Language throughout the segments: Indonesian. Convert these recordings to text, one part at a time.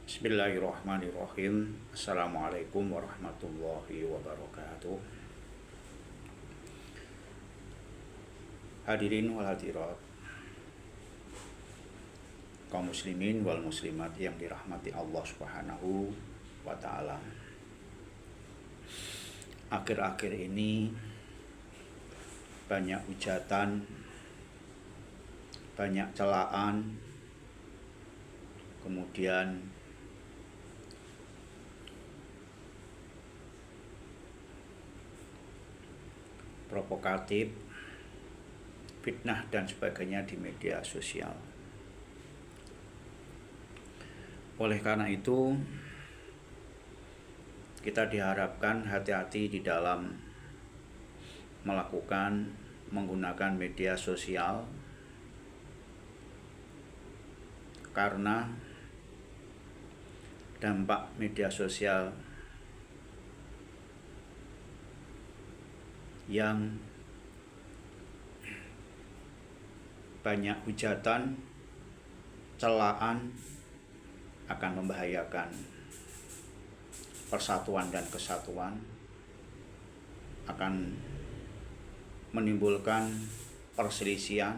Bismillahirrahmanirrahim. Assalamualaikum warahmatullahi wabarakatuh. Hadirin wal hadirat, kaum muslimin wal muslimat yang dirahmati Allah Subhanahu wa ta'ala. Akhir-akhir ini banyak hujatan, banyak celaan, kemudian provokatif, fitnah dan sebagainya di media sosial. Oleh karena itu, kita diharapkan hati-hati di dalam menggunakan media sosial, karena dampak media sosial yang banyak hujatan, celaan akan membahayakan persatuan dan kesatuan, akan menimbulkan perselisihan.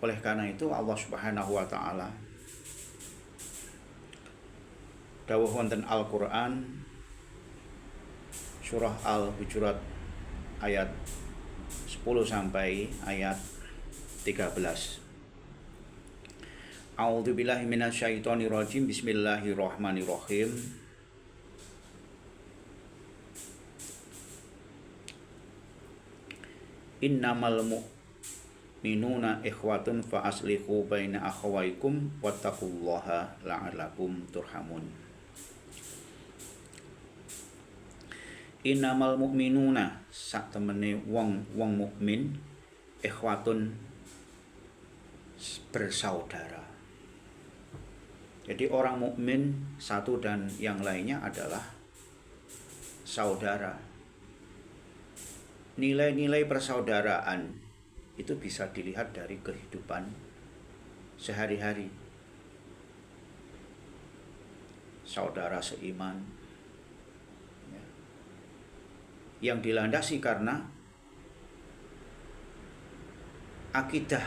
Oleh karena itu Allah Subhanahu wa ta'ala dawuh wonten Al-Qur'an surah Al-Hujurat ayat 10 sampai ayat 13. A'udzubillahi minasyaitonirrajim. Bismillahirrahmanirrahim. Innamal mu'minuna ikhwatun fa aslihu baina akhawaykum wattaqullaha la'allakum turhamun. Innamal mu'minuna, sak temene wong mukmin, ikhwatun, bersaudara. Jadi orang mukmin satu dan yang lainnya adalah saudara. Nilai-nilai persaudaraan itu bisa dilihat dari kehidupan sehari-hari. Saudara seiman, yang dilandasi karena akidah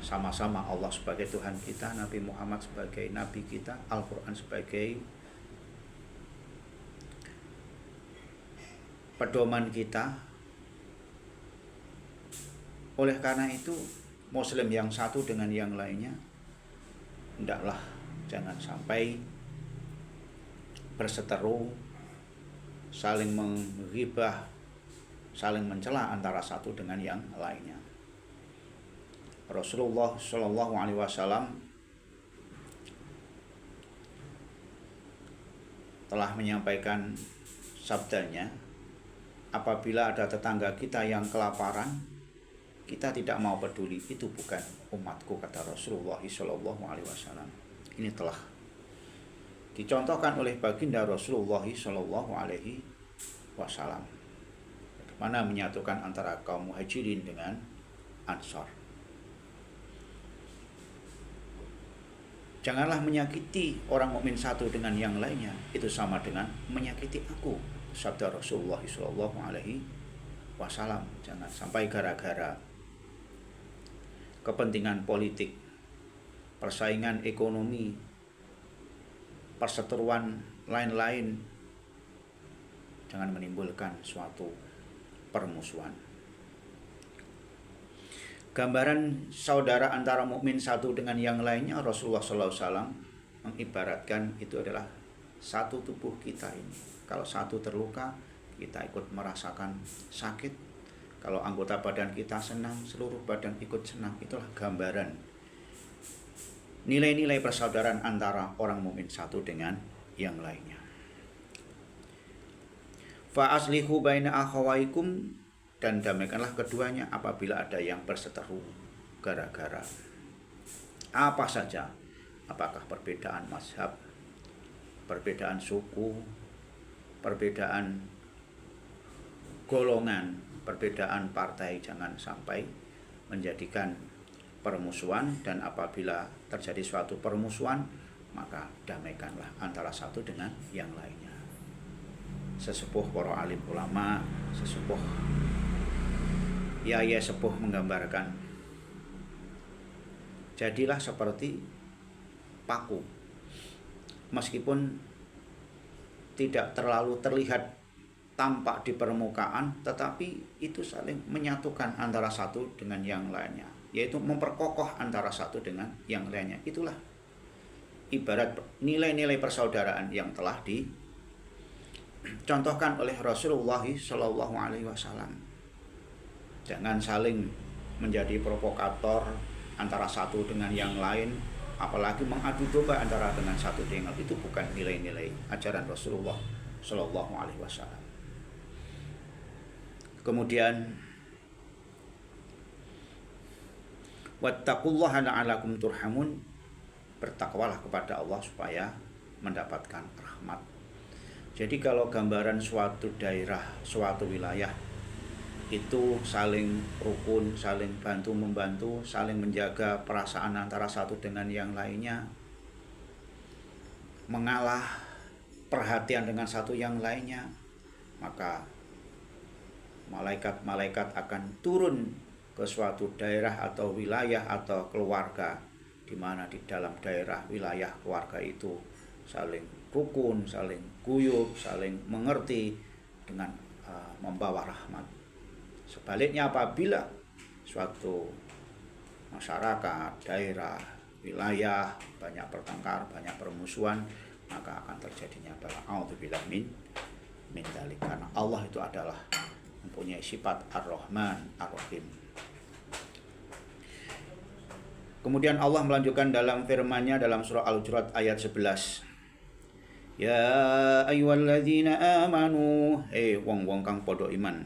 sama-sama Allah sebagai Tuhan kita, Nabi Muhammad sebagai Nabi kita, Al-Quran sebagai pedoman kita. Oleh karena itu, Muslim yang satu dengan yang lainnya hendaklah jangan sampai berseteru, saling menghibah, saling mencela antara satu dengan yang lainnya. Rasulullah Shallallahu Alaihi Wasallam telah menyampaikan sabdanya, apabila ada tetangga kita yang kelaparan, kita tidak mau peduli, itu bukan umatku, kata Rasulullah Shallallahu Alaihi Wasallam. Ini telah dicontohkan oleh baginda Rasulullah Shallallahu Alaihi Wasallam, bagaimana menyatukan antara kaum muhajirin dengan ansor. Janganlah menyakiti orang mukmin satu dengan yang lainnya, itu sama dengan menyakiti aku, sabda Rasulullah Shallallahu Alaihi Wasallam. Jangan sampai gara-gara kepentingan politik, persaingan ekonomi, perseteruan lain-lain, jangan menimbulkan suatu permusuhan. Gambaran saudara antara mukmin satu dengan yang lainnya, Rasulullah SAW mengibaratkan itu adalah satu tubuh kita ini. Kalau satu terluka, kita ikut merasakan sakit. Kalau anggota badan kita senang, seluruh badan ikut senang. Itulah gambaran nilai-nilai persaudaraan antara orang mukmin satu dengan yang lainnya. Fa aslihu baina akhawaikum, dan damaikanlah keduanya apabila ada yang berseteru gara-gara apa saja, apakah perbedaan mazhab, perbedaan suku, perbedaan golongan, perbedaan partai. Jangan sampai menjadikan permusuhan, dan apabila terjadi suatu permusuhan maka damaikanlah antara satu dengan yang lainnya. Sesepuh para alim ulama, sesepuh yaya sepuh menggambarkan, jadilah seperti paku, meskipun tidak terlalu terlihat tampak di permukaan, tetapi itu saling menyatukan antara satu dengan yang lainnya, yaitu memperkokoh antara satu dengan yang lainnya. Itulah ibarat nilai-nilai persaudaraan yang telah dicontohkan oleh Rasulullah Shallallahu Alaihi Wasallam. Jangan saling menjadi provokator antara satu dengan yang lain, apalagi mengadu domba antara dengan satu dengan lain. Itu bukan nilai-nilai ajaran Rasulullah Shallallahu Alaihi Wasallam. Kemudian wattaqullaha la'allakum turhamun, bertakwalah kepada Allah supaya mendapatkan rahmat. Jadi kalau gambaran suatu daerah, suatu wilayah itu saling rukun, saling bantu-membantu, saling menjaga perasaan antara satu dengan yang lainnya, mengalah perhatian dengan satu yang lainnya, maka malaikat-malaikat akan turun ke suatu daerah atau wilayah atau keluarga, di mana di dalam daerah wilayah keluarga itu saling rukun, saling guyub, saling mengerti dengan membawa rahmat. Sebaliknya apabila suatu masyarakat, daerah, wilayah banyak pertengkar, banyak permusuhan, maka akan terjadinya bala. A'udzubillah min dzalik. Karena Allah itu adalah mempunyai sifat Ar-Rahman, Ar-Rahim. Kemudian Allah melanjutkan dalam firman-Nya dalam surah Al-Hujurat ayat 11. Ya ayyuhalladzina amanu, wong-wong kang padha iman,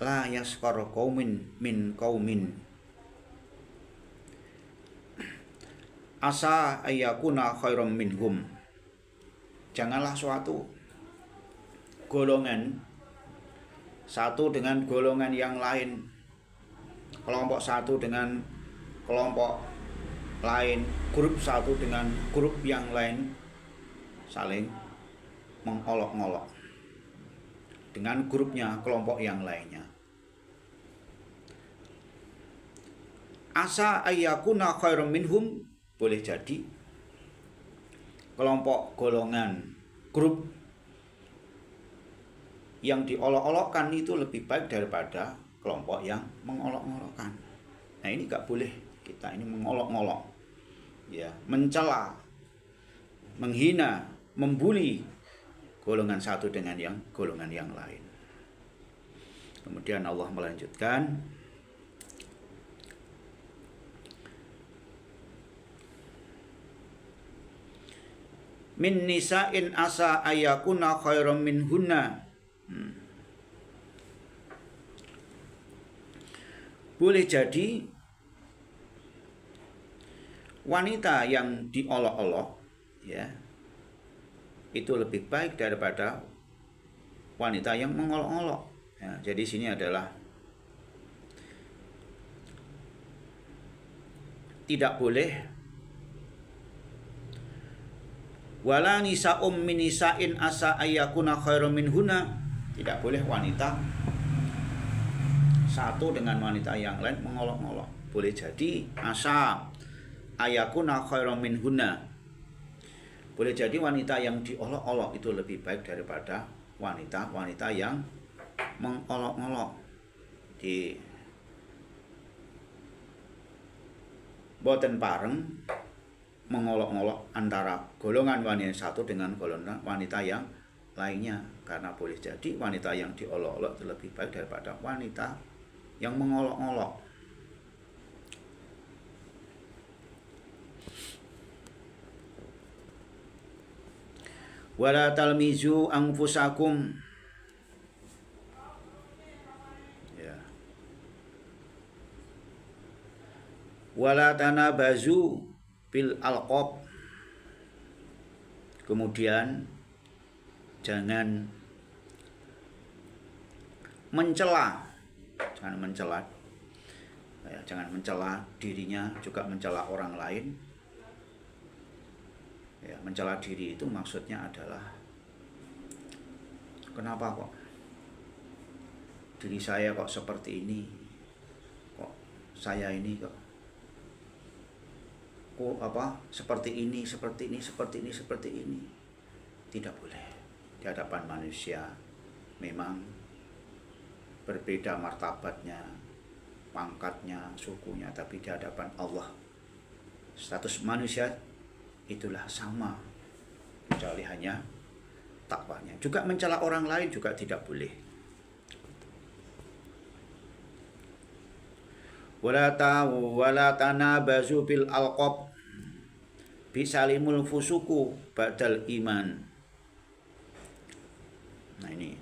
la yaskhar qaumin min qaumin asa ayyakuna khairam minhum. Janganlah suatu golongan satu dengan golongan yang lain, kelompok satu dengan kelompok lain, grup satu dengan grup yang lain, saling mengolok-olok dengan grupnya, kelompok yang lainnya. Asa ayyakuna khairam minhum, boleh jadi kelompok, golongan, grup yang diolok-olokkan itu lebih baik daripada kelompok yang mengolok-olokkan. Nah, ini gak boleh kita ini mengolok-olok, ya, mencela, menghina, membuli golongan satu dengan golongan yang lain. Kemudian Allah melanjutkan, min nisa'in asa ayakuna khairam minhunna. Boleh jadi wanita yang diolok-olok, ya, itu lebih baik daripada wanita yang mengolok-olok. Ya, jadi sini adalah tidak boleh wala nisa'um min nisa'in asa ayyakuna khairum minhunna, tidak boleh wanita satu dengan wanita yang lain mengolok-olok. Boleh jadi asa ayyakuna khairum minhunna, boleh jadi wanita yang diolok-olok itu lebih baik daripada wanita-wanita yang mengolok-olok. Di boten pareng mengolok-olok antara golongan wanita satu dengan golongan wanita yang lainnya, karena boleh jadi wanita yang diolok-olok itu lebih baik daripada wanita yang mengolok-olok. Wala talmizu anfusakum, ya, wala tanabazu bil alqab. Kemudian jangan mencela, ya, jangan mencela dirinya, juga mencela orang lain. Ya, mencela diri itu maksudnya adalah kenapa kok diri saya kok seperti ini, kok saya ini kok seperti ini. Tidak boleh. Di hadapan manusia memang berbeda martabatnya, pangkatnya, sukunya, tapi di hadapan Allah status manusia itulah sama, kecuali hanya takwanya. Juga mencela orang lain juga tidak boleh. Wala tanabazu bil alqab bisalimul fusuku ba'dal iman. Nah ini.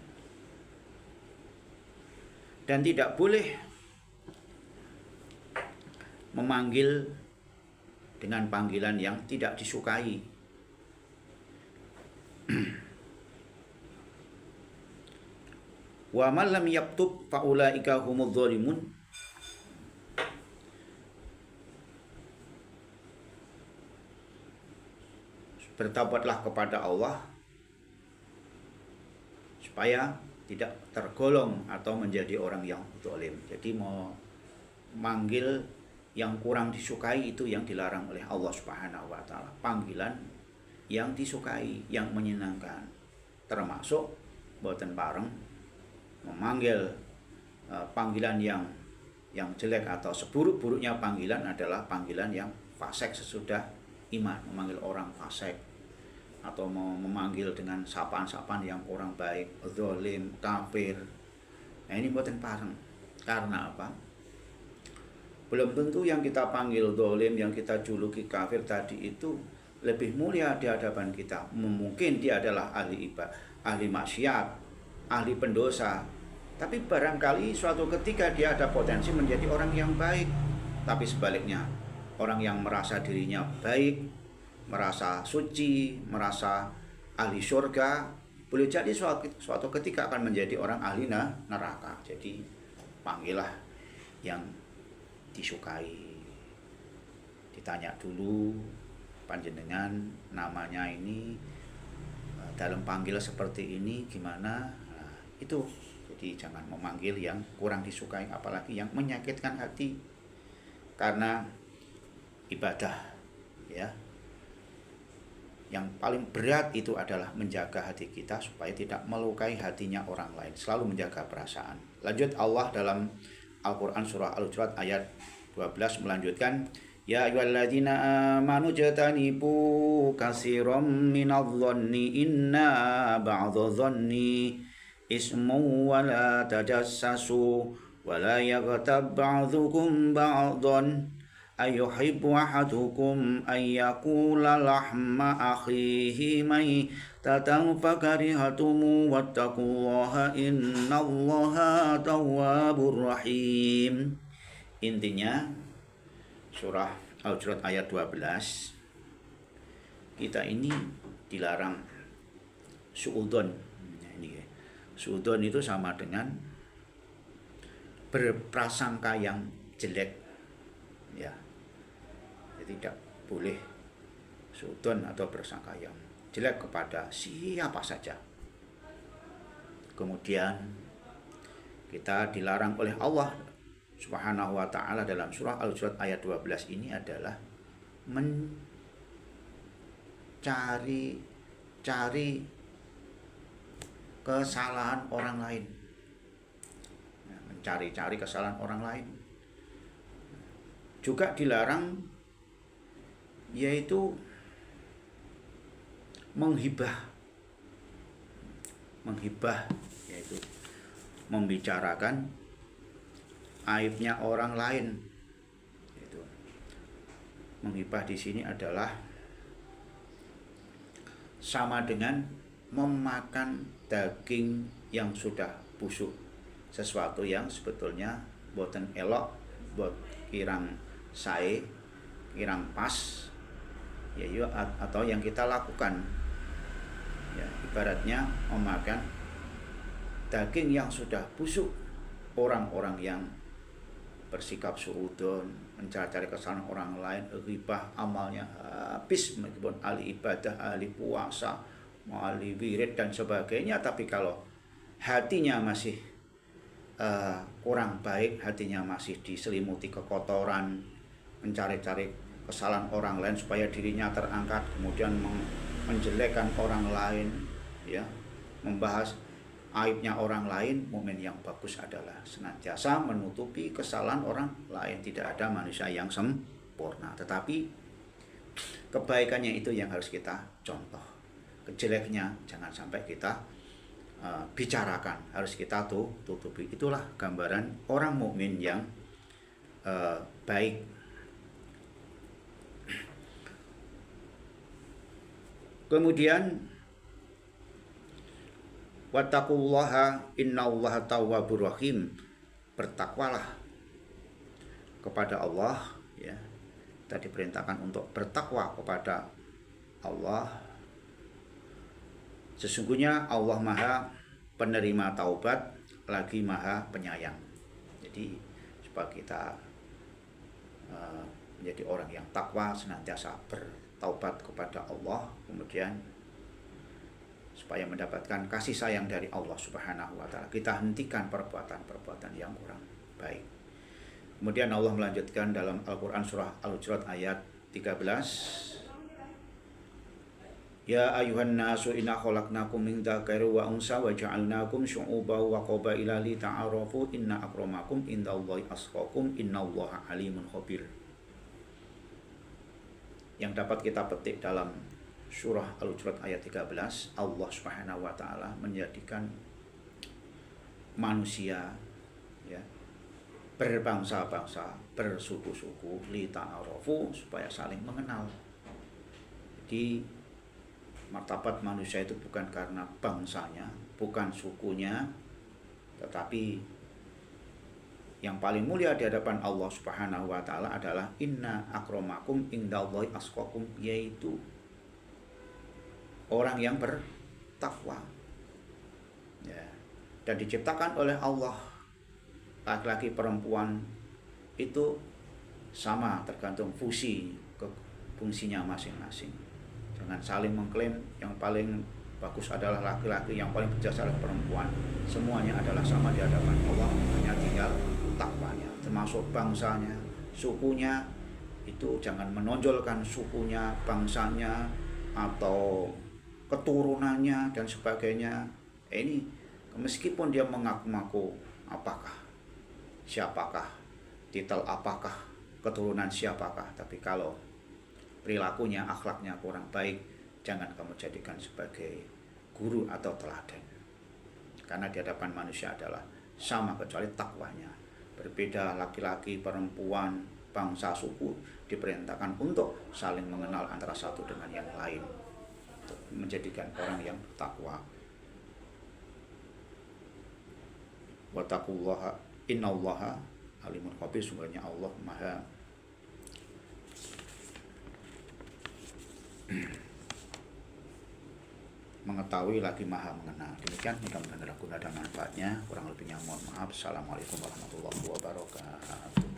Dan tidak boleh memanggil dengan panggilan yang tidak disukai. Wa man lam yaktub fa ulaika humudz zalimun. Bertaubatlah kepada Allah supaya tidak tergolong atau menjadi orang yang zalim. Jadi mau manggil yang kurang disukai itu yang dilarang oleh Allah Subhanahu wa taala. Panggilan yang disukai, yang menyenangkan. Termasuk boten bareng memanggil panggilan yang jelek atau seburuk-buruknya panggilan adalah panggilan yang fasik sesudah iman, memanggil orang fasik atau memanggil dengan sapaan-sapaan yang kurang baik, zalim, kafir. Nah ini boten bareng. Karena apa? Belum tentu yang kita panggil zalim, yang kita juluki kafir tadi itu lebih mulia di hadapan kita. Mungkin dia adalah ahli ibadah, ahli maksiat, ahli pendosa. Tapi barangkali suatu ketika dia ada potensi menjadi orang yang baik. Tapi sebaliknya, orang yang merasa dirinya baik, merasa suci, merasa ahli surga, boleh jadi suatu ketika akan menjadi orang ahli neraka. Jadi panggillah yang disukai. Ditanya dulu panjenengan namanya ini dalam panggil seperti ini gimana. Nah, itu. Jadi jangan memanggil yang kurang disukai, apalagi yang menyakitkan hati. Karena ibadah ya, yang paling berat itu adalah menjaga hati kita supaya tidak melukai hatinya orang lain. Selalu menjaga perasaan. Lanjut Allah dalam Al-Quran surah Al-Hujurat ayat 12 melanjutkan, Ya ayyuhalladzina amanu jatanibu katsiran minadh-dhanni inna ba'dadh-dhanni ismu wa la tajassasu wa la yaghtab ba'dhukum ba'dhan ayuhibbu ahadukum ayyakula lahma akhihi maitatan fakarihatumu wattaqullaha innallaha tawwabur rahim. Intinya surah Al-Hujurat ayat 12, kita ini dilarang suudzon. Suudzon itu sama dengan berprasangka yang jelek. Ya, jadi tidak boleh suudzon atau bersangka yang jelek kepada siapa saja. Kemudian kita dilarang oleh Allah Subhanahu wa ta'ala dalam surah Al-Hujurat ayat 12 ini adalah mencari kesalahan orang lain. Mencari-cari kesalahan orang lain. Juga dilarang yaitu menghibah, yaitu membicarakan aibnya orang lain. Itu menghibah di sini adalah sama dengan memakan daging yang sudah busuk, sesuatu yang sebetulnya boten elok, bot kirang sae, kirang pas, ya atau yang kita lakukan. Ya, ibaratnya memakan daging yang sudah busuk orang-orang yang bersikap suudon, mencari-cari kesalahan orang lain, ghibah, amalnya habis meskipun ahli ibadah, ahli puasa, ahli wirid dan sebagainya, tapi kalau hatinya masih kurang baik, hatinya masih diselimuti kekotoran, mencari-cari kesalahan orang lain supaya dirinya terangkat, kemudian menjelekkan orang lain, ya, membahas aibnya orang lain. Mukmin yang bagus adalah senantiasa menutupi kesalahan orang lain. Tidak ada manusia yang sempurna, tetapi kebaikannya itu yang harus kita contoh. Kejeleknya jangan sampai kita bicarakan, harus kita tutupi. Itulah gambaran orang mukmin yang baik. Kemudian wattaqullaha innallaha tawwabur rahim. Bertakwalah kepada Allah, ya. Kita diperintahkan untuk bertakwa kepada Allah. Sesungguhnya Allah Maha penerima taubat lagi Maha penyayang. Jadi supaya kita menjadi orang yang takwa, senantiasa bertaubat kepada Allah, kemudian supaya mendapatkan kasih sayang dari Allah Subhanahu wa taala, kita hentikan perbuatan-perbuatan yang kurang baik. Kemudian Allah melanjutkan dalam Al-Qur'an surah Al-Hujurat ayat 13. Ya ayuhan nasu inna khalaqnakum min dzakarin wa unsa wa ja'alnakum syu'uban wa qabaila lita'arafu inna akramakum indallahi atqakum innallaha alimun khabir. Yang dapat kita petik dalam surah Al-Hujurat ayat 13, Allah Subhanahu wa taala menjadikan manusia, ya, berbangsa-bangsa, bersuku-suku, lita'arafu, supaya saling mengenal. Jadi martabat manusia itu bukan karena bangsanya, bukan sukunya, tetapi yang paling mulia di hadapan Allah Subhanahu wa taala adalah inna akramakum indallahi atqakum, yaitu orang yang bertakwa, ya. Dan diciptakan oleh Allah, laki-laki perempuan itu sama, tergantung fungsinya masing-masing. Jangan saling mengklaim yang paling bagus adalah laki-laki, yang paling berjasa adalah perempuan. Semuanya adalah sama di hadapan Allah, hanya tinggal takwanya. Termasuk bangsanya, sukunya, itu jangan menonjolkan sukunya, bangsanya, atau keturunannya dan sebagainya. Ini meskipun dia mengaku-ngaku siapakah, titel apakah, keturunan siapakah, tapi kalau perilakunya, akhlaknya kurang baik, jangan kamu jadikan sebagai guru atau teladan. Karena di hadapan manusia adalah sama kecuali takwanya. Berbeda laki-laki, perempuan, bangsa, suku, diperintahkan untuk saling mengenal antara satu dengan yang lain, untuk menjadikan orang yang takwa. Wattaqullaha innallaha alimun khabir. Sungguhnya Allah Maha mengetahui lagi Maha mengenal. Demikian, mudah-mudahan berguna dan manfaatnya. Kurang lebihnya mohon maaf. Assalamualaikum warahmatullahi wabarakatuh.